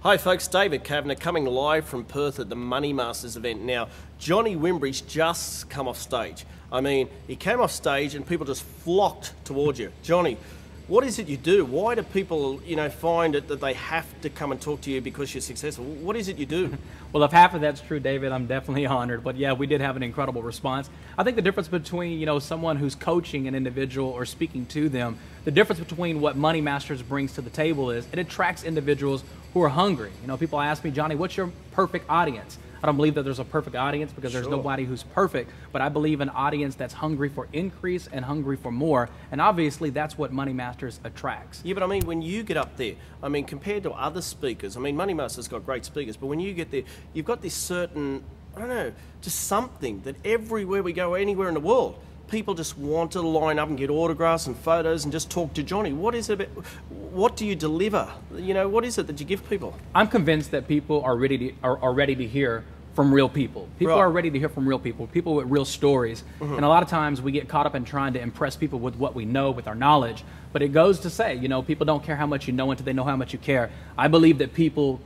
Hi folks, David Cavanagh coming live from Perth at the Money Masters event. Now, Johnny Wimbrey's just come off stage. I mean, he came off stage and people just flocked towards you. Johnny, what is it you do? Why do people, find it that they have to come and talk to you because you're successful? What is it you do? Well, if half of that's true, David, I'm definitely honored. But yeah, we did have an incredible response. I think the difference between, someone who's coaching an individual or speaking to them, the difference between what Money Masters brings to the table is it attracts individuals who are hungry. People ask me, Johnny, what's your perfect audience? I don't believe that there's a perfect audience because there's nobody who's perfect, but I believe an audience that's hungry for increase and hungry for more, and obviously that's what Money Masters attracts. Yeah, but I mean, when you get up there, I mean, compared to other speakers, I mean, Money Masters got great speakers, but when you get there, you've got this certain, I don't know, just something that everywhere we go, anywhere in the world, people just want to line up and get autographs and photos and just talk to Johnny. What is it about, what do you deliver? What is it that you give people? I'm convinced that people are ready to hear from real people. People are ready to hear from real people with real stories. And a lot of times we get caught up in trying to impress people with what we know, with our knowledge. But it goes to say, people don't care how much you know until they know how much you care. I believe that people,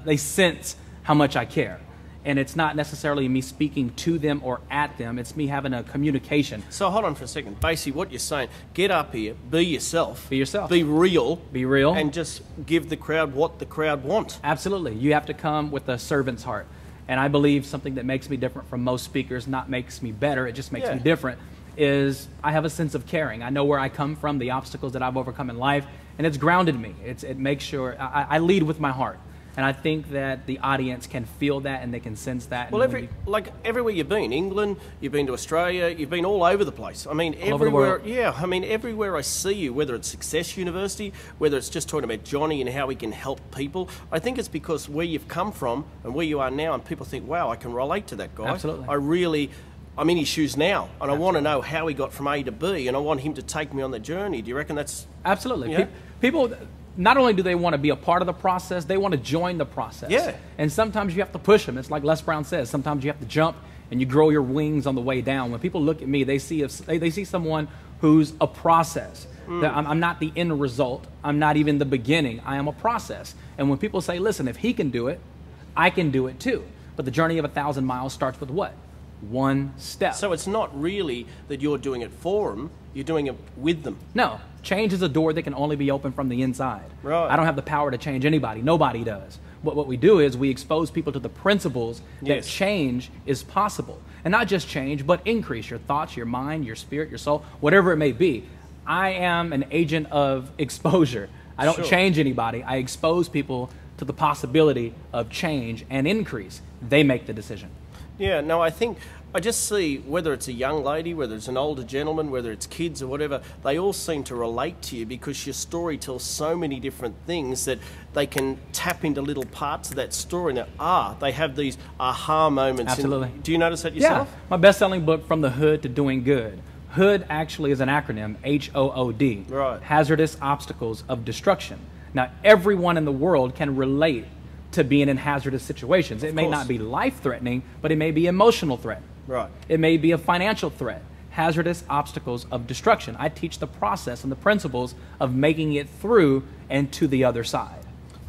they sense how much I care. And it's not necessarily me speaking to them or at them, it's me having a communication. So hold on for a second. Basically what you're saying, get up here, be yourself. Be yourself. Be real. Be real. And just give the crowd what the crowd wants. Absolutely. You have to come with a servant's heart. And I believe something that makes me different from most speakers, not makes me better, it just makes me different, is I have a sense of caring. I know where I come from, the obstacles that I've overcome in life, and it's grounded me. It makes sure, I lead with my heart. And I think that the audience can feel that and they can sense that. Well, everywhere you've been, England, you've been to Australia, you've been all over the place. I mean, everywhere. Yeah, I mean, everywhere I see you, whether it's Success University, whether it's just talking about Johnny and how he can help people, I think it's because where you've come from and where you are now, and people think, wow, I can relate to that guy. Absolutely. I'm in his shoes now, and I want to know how he got from A to B, and I want him to take me on the journey. Do you reckon that's... Absolutely. Yeah? People... Not only do they want to be a part of the process, they want to join the process. Yeah. And sometimes you have to push them. It's like Les Brown says, sometimes you have to jump and you grow your wings on the way down. When people look at me, they see someone who's a process. I'm not the end result. I'm not even the beginning. I am a process. And when people say, listen, if he can do it, I can do it too. But the journey of 1,000 miles starts with what? One step. So it's not really that you're doing it for them, you're doing it with them. No. Change is a door that can only be opened from the inside. Right. I don't have the power to change anybody. Nobody does. What we do is we expose people to the principles that change is possible. And not just change, but increase your thoughts, your mind, your spirit, your soul, whatever it may be. I am an agent of exposure. I don't change anybody. I expose people to the possibility of change and increase. They make the decision. Yeah, no, I just see whether it's a young lady, whether it's an older gentleman, whether it's kids or whatever, they all seem to relate to you because your story tells so many different things that they can tap into little parts of that story. Now, they have these aha moments. Absolutely. Do you notice that yourself? Yeah. My best-selling book, From the Hood to Doing Good. HOOD actually is an acronym, H-O-O-D. Right. Hazardous Obstacles of Destruction. Now, everyone in the world can relate to being in hazardous situations. It may not be life-threatening, but it may be emotional threat. Right. It may be a financial threat. Hazardous obstacles of destruction. I teach the process and the principles of making it through and to the other side.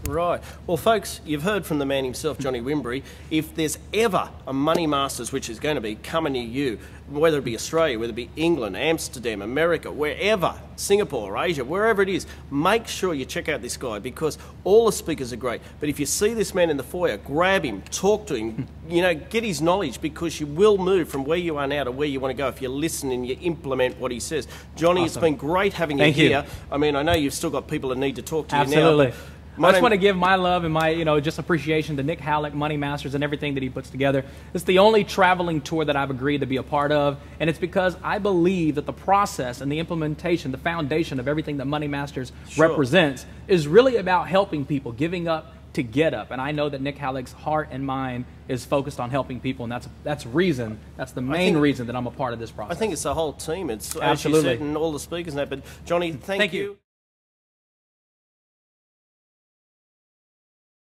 Right. Well, folks, you've heard from the man himself, Johnny Wimbrey. If there's ever a Money Masters, which is going to be coming near you, whether it be Australia, whether it be England, Amsterdam, America, wherever, Singapore, Asia, wherever it is, make sure you check out this guy because all the speakers are great. But if you see this man in the foyer, grab him, talk to him, get his knowledge because you will move from where you are now to where you want to go if you listen and you implement what he says. Johnny, It's been great having you here. I mean, I know you've still got people that need to talk to you now. Absolutely. I just want to give my love and my, just appreciation to Nick Halleck, Money Masters, and everything that he puts together. It's the only traveling tour that I've agreed to be a part of, and it's because I believe that the process and the implementation, the foundation of everything that Money Masters represents is really about helping people, giving up to get up. And I know that Nick Halleck's heart and mind is focused on helping people, and that's the main reason that I'm a part of this process. I think it's the whole team. It's absolutely, as you said, and all the speakers and that. But Johnny, thank you.